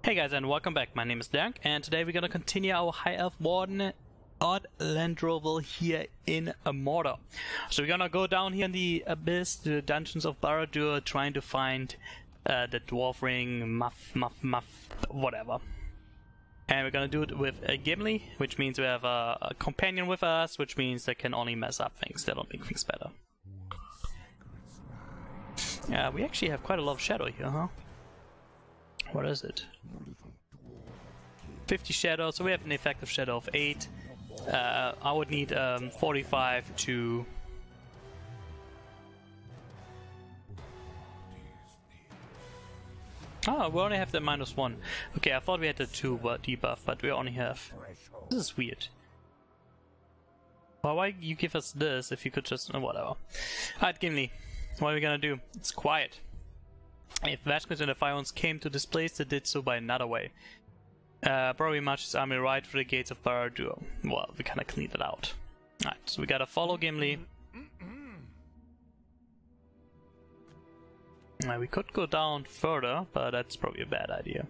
Hey guys, and welcome back. My name is Darenk, and today we're gonna continue our High Elf Warden odd land roll here in Mordor. So we're gonna go down here in the abyss, the dungeons of Barad-dûr, trying to find the dwarf ring, muff, whatever. And we're gonna do it with a Gimli, which means we have a companion with us, which means they can only mess up things, they don't make things better. Yeah, we actually have quite a lot of shadow here, huh? What is it? 50 shadow, so we have an effective shadow of 8. I would need 45 to... Oh, we only have the -1. Okay, I thought we had the 2 debuff, but we only have... This is weird. Well, why you give us this if you could just... whatever. Alright, Gimli. What are we gonna do? It's quiet. If Vashkins and the Firehounds came to this place, they did so by another way. Probably marched his army right through the gates of Barad-dûr. Well, we kinda cleaned it out. Alright, so we gotta follow Gimli. We could go down further, but that's probably a bad idea.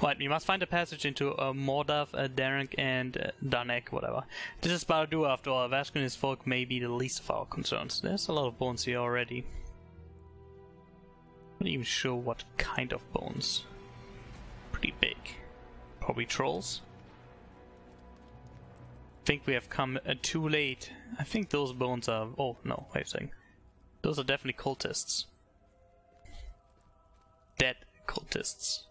Right, we must find a passage into Mordor, Darenk, and Darenk, whatever. This is Barad-dûr after all. Vashkins and his folk may be the least of our concerns. There's a lot of bones here already. I'm not even sure what kind of bones. Pretty big. Probably trolls. I think we have come too late. I think those bones are... Oh, no, wait a second. Those are definitely cultists. Dead cultists.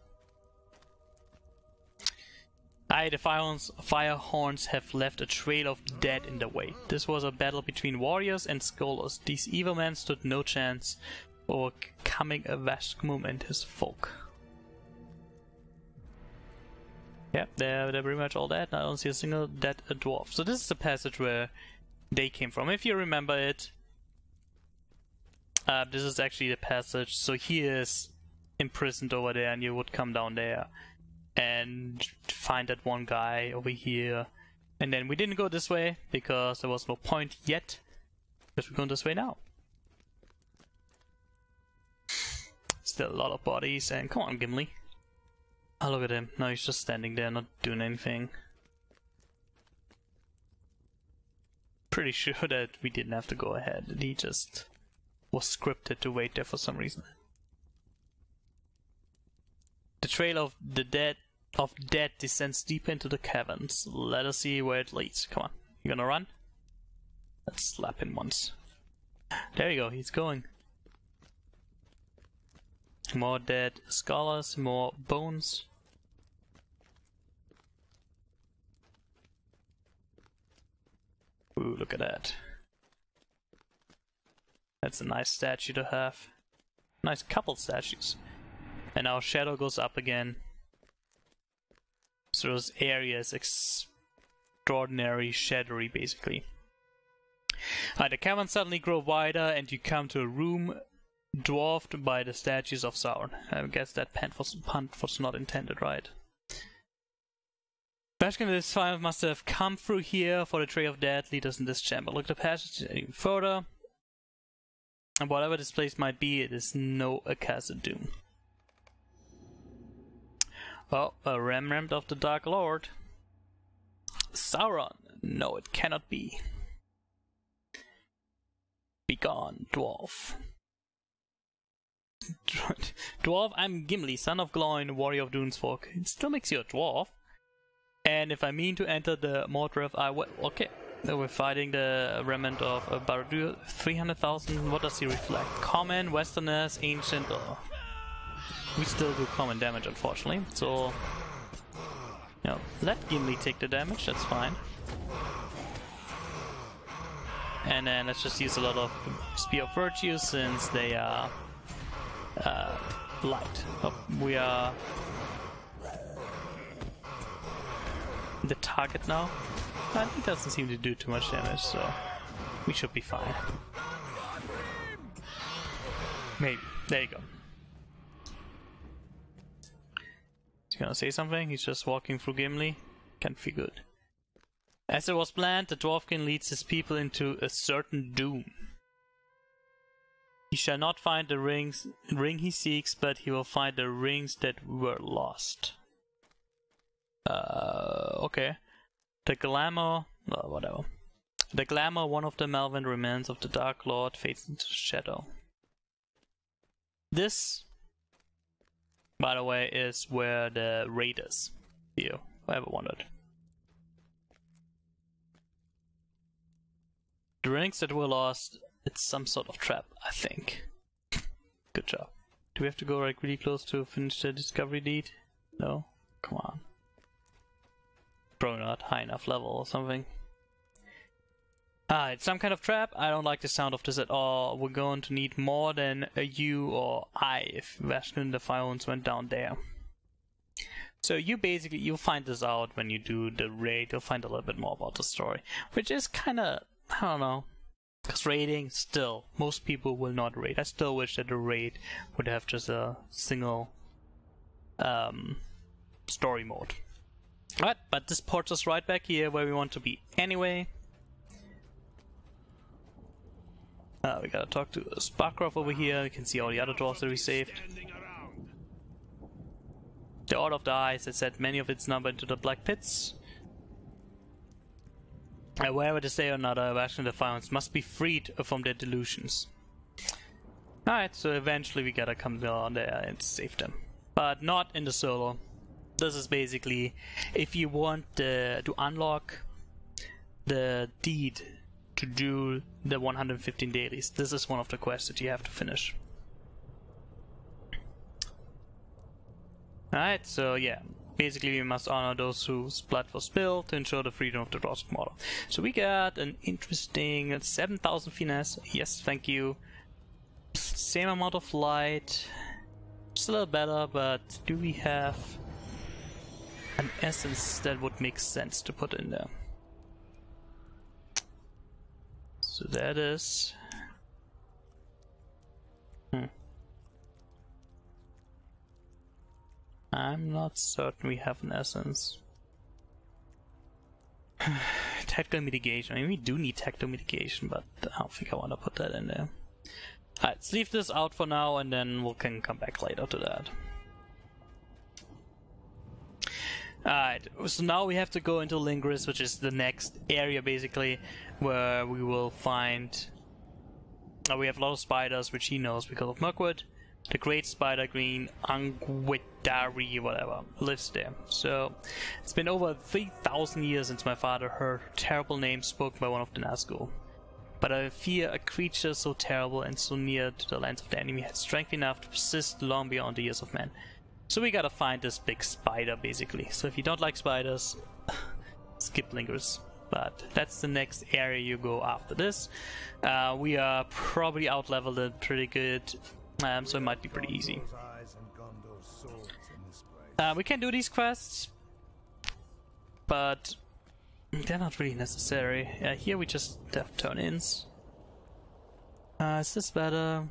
The Firehorns have left a trail of dead in their wake. This was a battle between warriors and scholars. These evil men stood no chance overcoming a Vashkmum and his folk. Yep, they're pretty much all dead. I don't see a single dead dwarf. So this is the passage where they came from. If you remember it, this is actually the passage. So he is imprisoned over there, and you would come down there and find that one guy over here. And then we didn't go this way because there was no point yet, because we're going this way now. Still a lot of bodies, and come on, Gimli. Oh, look at him. No, he's just standing there, not doing anything. Pretty sure that we didn't have to go ahead. He just was scripted to wait there for some reason. The trail of the dead descends deep into the caverns. Let us see where it leads. Come on, you gonna run? Let's slap him once. There you go. He's going. More dead scholars, more bones. Ooh, look at that. That's a nice statue to have. Nice couple statues. And our shadow goes up again. So this area is extraordinary shadowy, basically. The caverns suddenly grow wider, and you come to a room dwarfed by the statues of Sauron. I guess that pun was not intended, right? Vashkins and his fire must have come through here, for the trail of dead lead us in this chamber. Look at the passage even further. And whatever this place might be, it is no accursed doom. Well, a remnant of the Dark Lord. Sauron. No, it cannot be. Begone, dwarf. Dwarf, I'm Gimli, son of Gloin, warrior of Dune's folk. It still makes you a dwarf. And if I mean to enter the Mordor, I will. Okay, we're fighting the remnant of Barad-dûr. 300,000. What does he reflect? Common, Westerners, ancient. Oh. We still do common damage, unfortunately. So, you know, let Gimli take the damage. That's fine. And then let's just use a lot of Spear of Virtue since they are light. Oh, we are the target now. It doesn't seem to do too much damage, so we should be fine. Maybe. There you go. He's gonna say something. He's just walking through Gimli. Can't feel good. As it was planned, the Dwarfkin leads his people into a certain doom. He shall not find the ring he seeks, but he will find the rings that were lost. Okay. The glamour, whatever. The glamour, one of the Malvern remains of the Dark Lord, fades into shadow. This, by the way, is where the raid is. Here, if I ever wondered. The rings that were lost, it's some sort of trap, I think. Good job. Do we have to go like really close to finish the discovery deed? No? Come on. Probably not high enough level or something. It's some kind of trap. I don't like the sound of this at all. We're going to need more than a you or I if Vashnin the Firehounds went down there. So you'll find this out when you do the raid. You'll find a little bit more about the story. Which is kinda, I don't know. Because raiding, still, most people will not raid. I still wish that the raid would have just a single story mode. Alright, but this ports us right back here where we want to be anyway. We gotta talk to Sparkroff over here. You can see all the other dwarves that we saved. The Order of the Eyes has set many of its number into the Black Pits. Wherever they stay or not, Vashnin the Firehounds must be freed from their delusions. Alright, so eventually we gotta come down there and save them. But not in the solo. This is basically if you want to unlock the deed to do the 115 dailies. This is one of the quests that you have to finish. Alright, so yeah. Basically we must honor those whose blood was spilled to ensure the freedom of the Dwarves of Mordor. So we got an interesting 7,000 finesse. Yes, thank you. Same amount of light. It's a little better, but do we have an essence that would make sense to put in there? So that is... I'm not certain we have an essence. Tactile mitigation. I mean, we do need tactile mitigation, but I don't think I want to put that in there. Alright, let's leave this out for now, and then we can come back later to that. Alright, so now we have to go into Lingris, which is the next area, basically, where we will find... we have a lot of spiders, which he knows because of Mirkwood. The Great Spider Green Anguidari, whatever, lives there. So, it's been over 3,000 years since my father heard a terrible name spoken by one of the Nazgul. But I fear a creature so terrible and so near to the lands of the enemy has strength enough to persist long beyond the years of men. So we gotta find this big spider, basically. So if you don't like spiders, skip Lingris. But that's the next area you go after this. We are probably out-leveled pretty good. So it might be pretty easy. We can do these quests, but they're not really necessary. Here we just have turn-ins. Is this better?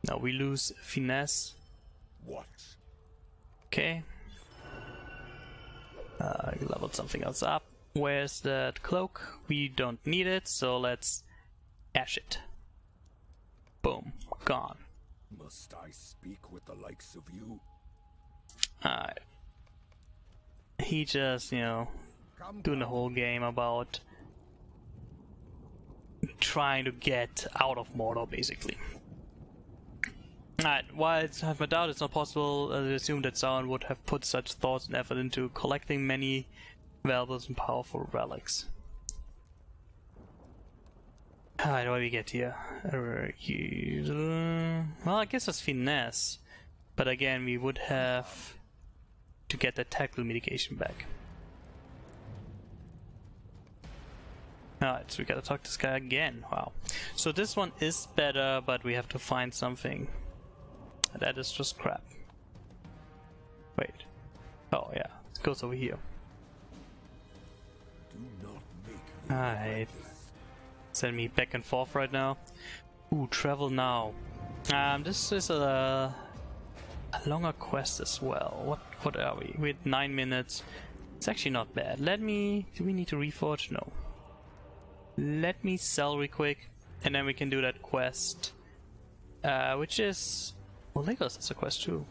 No, we lose finesse. What? Okay. Leveled something else up. Where's that cloak? We don't need it, so let's ash it. Boom. Gone. Must I speak with the likes of you? Alright. He just, you know, doing the whole game about trying to get out of Mordor, basically. Alright, while I have my doubt it's not possible to assume that Sauron would have put such thoughts and effort into collecting many valuable and powerful relics. Alright, what do we get here? Well, I guess it's finesse. But again, we would have to get the tactile mitigation back. Alright, so we gotta talk to this guy again. Wow. So this one is better, but we have to find something. That is just crap. Wait. Oh yeah, it goes over here. Alright. Send me back and forth right now. Ooh, travel now. This is a longer quest as well. What are we? We're at 9 minutes. It's actually not bad. Do we need to reforge? No. Let me sell real quick, and then we can do that quest Which is... Well, Legolas is a quest too.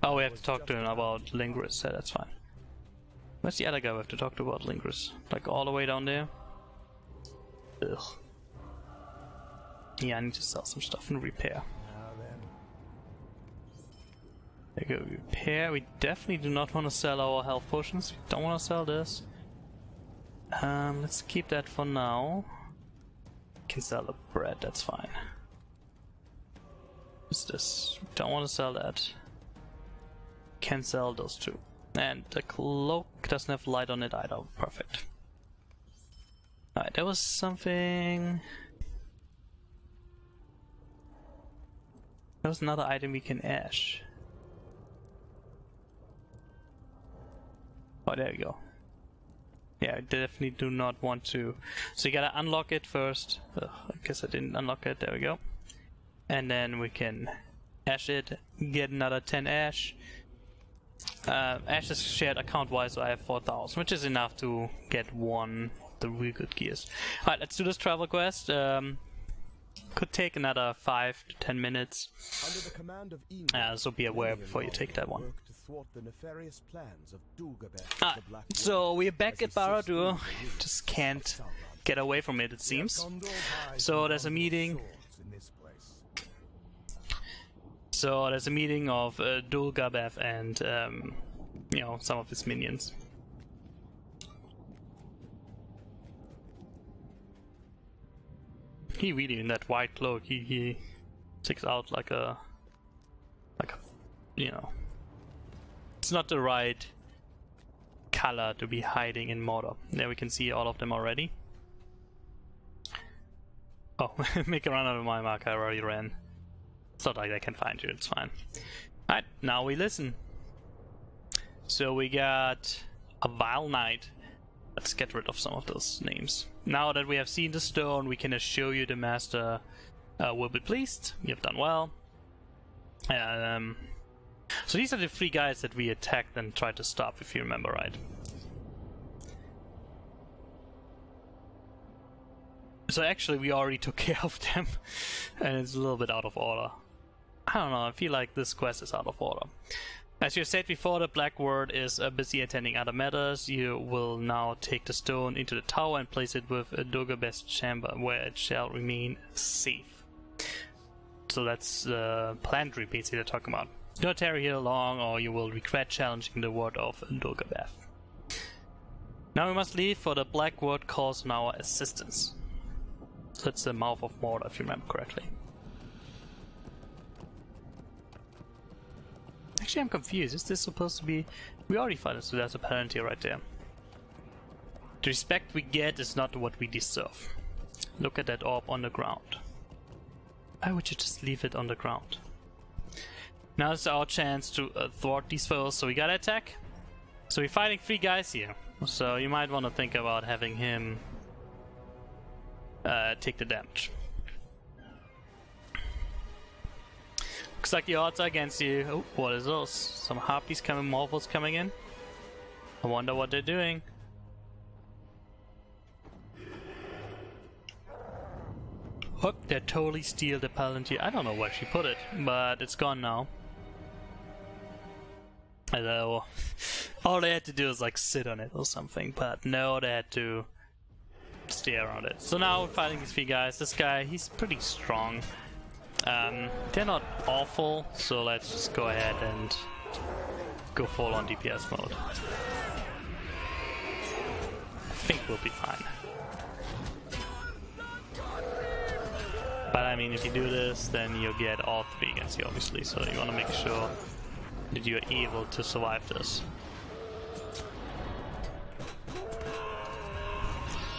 Oh, we have to talk to him about Lingris, so that's fine. Where's the other guy we have to talk to about Lingris? Like all the way down there? Ugh. Yeah, I need to sell some stuff and repair. There you go, repair. We definitely do not want to sell our health potions. We don't want to sell this. Let's keep that for now. Can sell the bread, that's fine. What's this? Don't want to sell that. Can sell those two. And the cloak doesn't have light on it either. Perfect. Alright, there was something... There was another item we can ash. Oh, there we go. Yeah, I definitely do not want to. So you gotta unlock it first. Ugh, I guess I didn't unlock it. There we go. And then we can ash it, get another 10 ash. Ash is shared account-wise, so I have 4,000, which is enough to get one of the real good gears. Alright, let's do this travel quest. Could take another 5 to 10 minutes. Under the command of Ingrid, So be aware before you take that one. work to thwart the nefarious plans of Dulgabeth, the Black So Warden, we're back as at he seeks to Barad-dûr. win the wishes Just of can't Sauron. get away from it, it seems. Condor hides So and there's a Gondor meeting. swords in this place. So there's a meeting of Dulgabeth and you know, some of his minions. He really, in that white cloak, he sticks out like a, you know, it's not the right color to be hiding in Mordor. There we can see all of them already. Oh, make a run out of my mark, I already ran. It's not like I can find you, it's fine. Alright, now we listen. So we got a Vile Knight. Let's get rid of some of those names. Now that we have seen the stone, we can assure you the master will be pleased. You have done well. So these are the 3 guys that we attacked and tried to stop, if you remember right. So actually we already took care of them, and it's a little bit out of order. I don't know, I feel like this quest is out of order. As you said before, the Black Word is busy attending other matters. You will now take the stone into the tower and place it with Dulgabeth's chamber, where it shall remain safe. So that's the plan tree basically they're talking about. Do not tarry here long, or you will regret challenging the word of Dulgabeth. Now we must leave, for the Black Word calls on our assistance. So that's the mouth of Mordor, if you remember correctly. Actually, I'm confused. Is this supposed to be... We already found it, so there's a penalty right there. The respect we get is not what we deserve. Look at that orb on the ground. Why would you just leave it on the ground? Now is our chance to thwart these foes, so we gotta attack. So we're fighting 3 guys here. So you might want to think about having him take the damage. Looks like the odds are against you. Oh, what is those? Some harpies coming, morphals coming in? I wonder what they're doing. Oh, they totally steal the Palantir. I don't know where she put it, but it's gone now. Hello. All they had to do is like sit on it or something, but no, they had to stay around it. So now we're fighting these 3 guys. This guy, he's pretty strong. They're not awful, so let's just go ahead and go full on DPS mode. I think we'll be fine. But I mean, if you do this, then you'll get all 3 against you, obviously, so you want to make sure that you're able to survive this.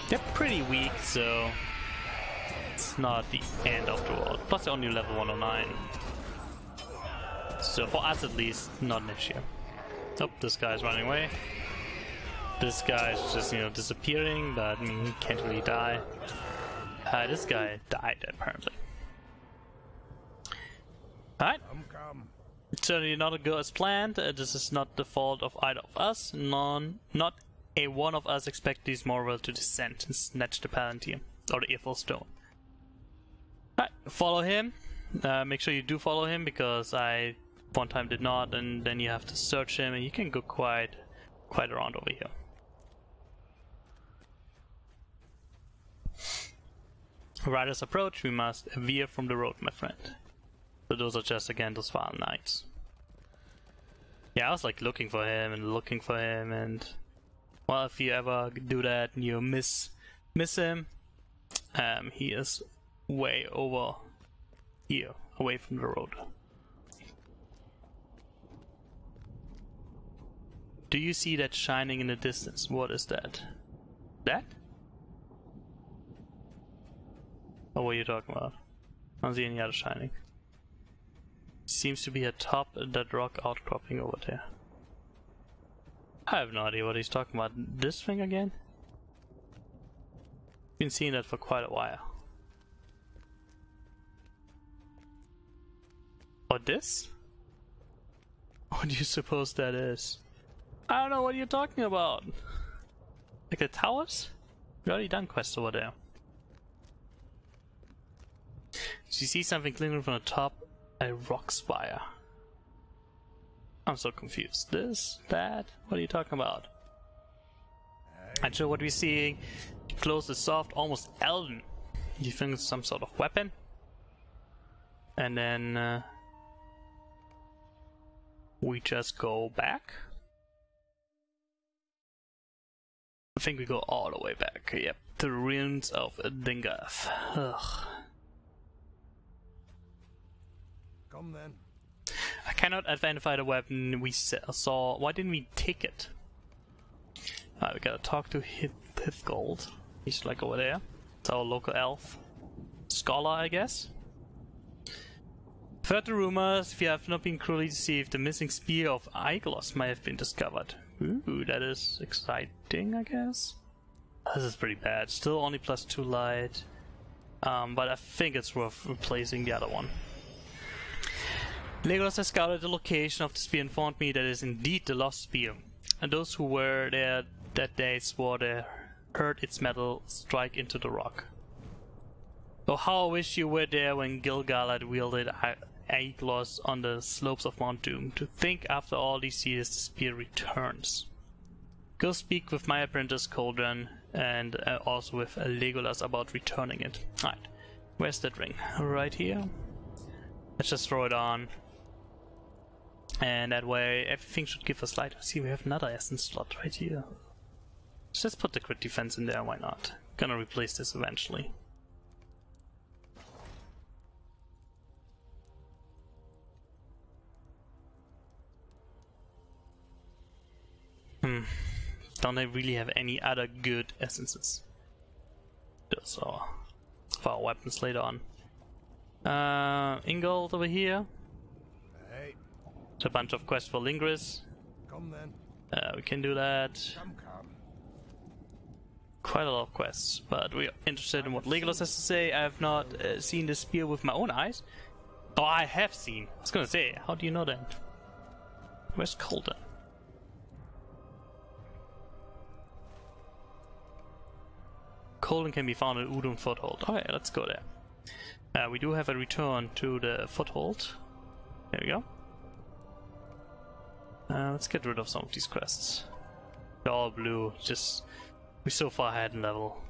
They're pretty weak, so it's not the end of the world. Plus they're only level 109. So for us at least, not an issue. Oh, this guy's running away. This guy's just, you know, disappearing, but I mean, he can't really die. This guy died, apparently. Alright. It's certainly not go as planned. This is not the fault of either of us. Not a one of us expect these Morvel to descend and snatch the Palantir, or the Ithel Stone. Alright, follow him. Make sure you do follow him, because I one time did not, and then you have to search him, and you can go quite around over here. Riders approach, we must veer from the road, my friend. So those are just again those farm knights. Yeah, I was like looking for him, and well, if you ever do that and you miss him, he is way over here, away from the road. Do you see that shining in the distance? What is that? That? Or what are you talking about? I don't see any other shining. Seems to be atop that rock outcropping over there. I have no idea what he's talking about. This thing again? Been seeing that for quite a while. Or this? What do you suppose that is? I don't know what you're talking about. Like the towers? We already done quests over there. You see something glimmering from the top? A rock spire. I'm so confused. This? That? What are you talking about? Not sure what we're seeing. Close is soft, almost elven. You think it's some sort of weapon? And then we just go back. I think we go all the way back. Yep, to the ruins of Dingath. Ugh. Come then. I cannot identify the weapon we saw. Why didn't we take it? We gotta talk to Hithgold. He's like over there. It's our local elf. Scholar, I guess. Heard the rumors, if you have not been cruelly deceived, the missing spear of Aeglos may have been discovered. Ooh, that is exciting, I guess. This is pretty bad. Still only +2 light. But I think it's worth replacing the other one. Legolas has scouted the location of the spear and informed me that it is indeed the lost spear. And those who were there that day swore they heard its metal strike into the rock. Oh, how I wish you were there when Gil-galad wielded Aeglos on the slopes of Mount Doom. To think after all these years the spear returns. Go speak with my apprentice Coldren and also with Legolas about returning it. Alright, where's that ring? Right here. Let's just throw it on. And that way everything should give us light. See, we have another essence slot right here. Let's just put the crit defense in there, why not? Gonna replace this eventually. Don't they really have any other good essences? Those are for our weapons later on. Ingold over here. Hey. It's a bunch of quests for Lingris. Come then. We can do that. Come. Quite a lot of quests, but we are interested in what Legolas has to say. I have not seen the spear with my own eyes. Oh, I have seen. I was gonna say, how do you know that? Where's Colden? Colden can be found at Udun Foothold. Okay, let's go there. We do have a return to the Foothold. There we go. Let's get rid of some of these quests. They're all blue, just... we're so far ahead in level.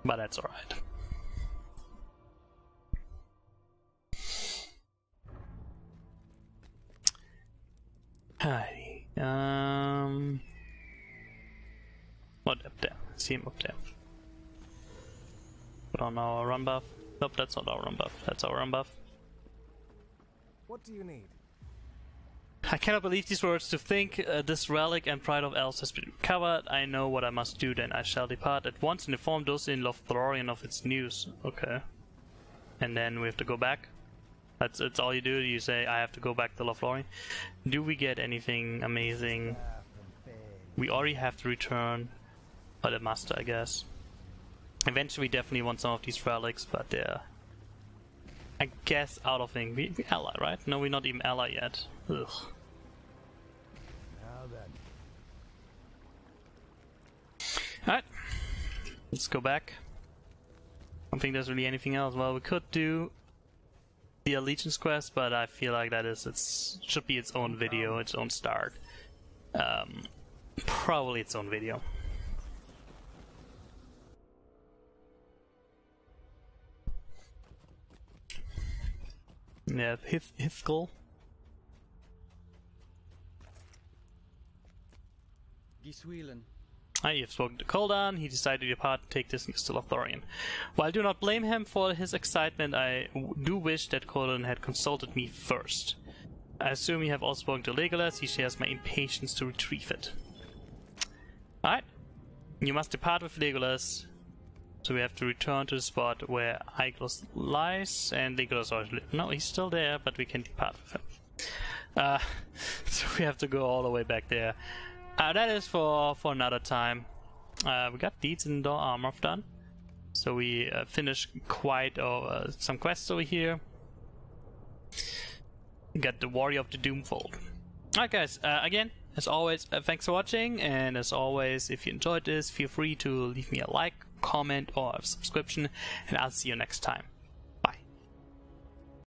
But that's alright. Alrighty. What up there? See him up there. Put on our run buff. Nope, that's not our run buff. That's our run buff. What do you need? I cannot believe these words. To think this relic and pride of elves has been recovered. I know what I must do, then I shall depart at once and inform those in Lothlorien of its news. Okay. And then we have to go back. That's all you do. You say, I have to go back to Lothlorien. Do we get anything amazing? We already have to return. But it must, I guess. Eventually we definitely want some of these relics, but they're... I guess out of thing. We ally, right? No, we're not even ally yet. Ugh. Now then. Alright. Let's go back. don't think there's really anything else. Well, we could do the Allegiance quest, but I feel like should be its own video, its own start. Probably its own video. Yeah, Hithgul. You've spoken to Koldan. He decided to depart and take this news to Lothlorien. While I do not blame him for his excitement, I do wish that Koldan had consulted me first. I assume you have also spoken to Legolas. He shares my impatience to retrieve it. Alright. You must depart with Legolas. So we have to return to the spot where Legolas lies, and Legolas already... No, he's still there, but we can depart with him. So we have to go all the way back there. That is for another time. We got Deeds in Door Armor done. So we finished quite some quests over here. We got the Warrior of the Doomfold. Alright guys, again, as always, thanks for watching, and as always, if you enjoyed this, feel free to leave me a like, comment, or a subscription, and I'll see you next time.